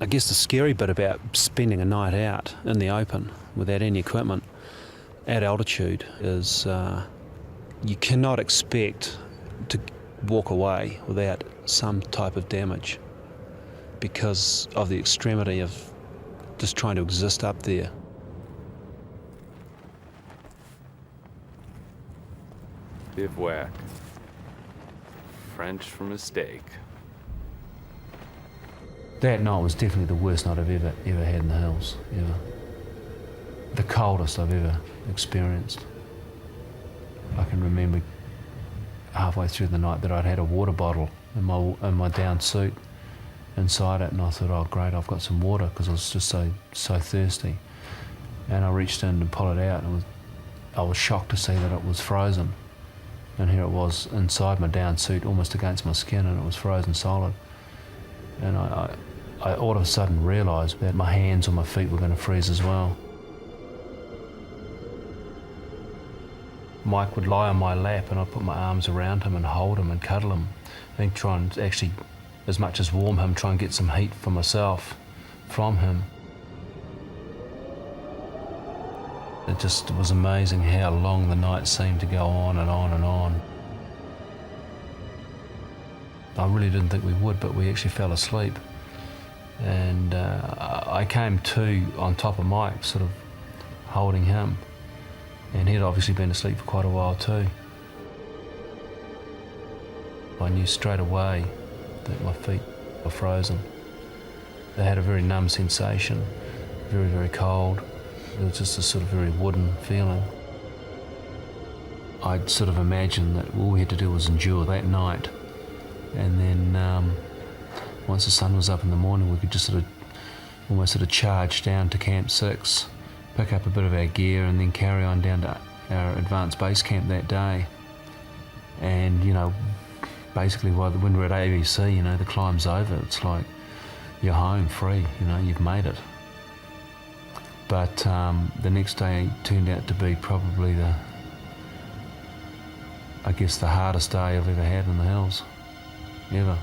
I guess the scary bit about spending a night out in the open without any equipment at altitude is you cannot expect to walk away without some type of damage because of the extremity of just trying to exist up there. Bivouac. French for mistake. That night was definitely the worst night I've ever had in the hills, ever. The coldest I've ever experienced. I can remember halfway through the night that I'd had a water bottle in my down suit inside it, and I thought, oh great, I've got some water, because I was just so thirsty. And I reached in to pull it out, and I was shocked to see that it was frozen. And here it was inside my down suit, almost against my skin, and it was frozen solid. And I all of a sudden realised that my hands or my feet were going to freeze as well. Mike would lie on my lap, and I'd put my arms around him and hold him and cuddle him and try and actually, as much as warm him, try and get some heat for myself from him. It just was amazing how long the night seemed to go on and on and on. I really didn't think we would, but we actually fell asleep. And I came to on top of Mike, sort of holding him. And he'd obviously been asleep for quite a while too. I knew straight away that my feet were frozen. They had a very numb sensation, very, very cold. It was just a sort of very wooden feeling. I'd sort of imagined that all we had to do was endure that night. And then once the sun was up in the morning, we could just almost charge down to Camp 6, pick up a bit of our gear, and then carry on down to our advanced base camp that day. And, basically when we're at ABC, the climb's over. It's like you're home free, you've made it. But the next day turned out to be probably the hardest day I've ever had in the hills, ever.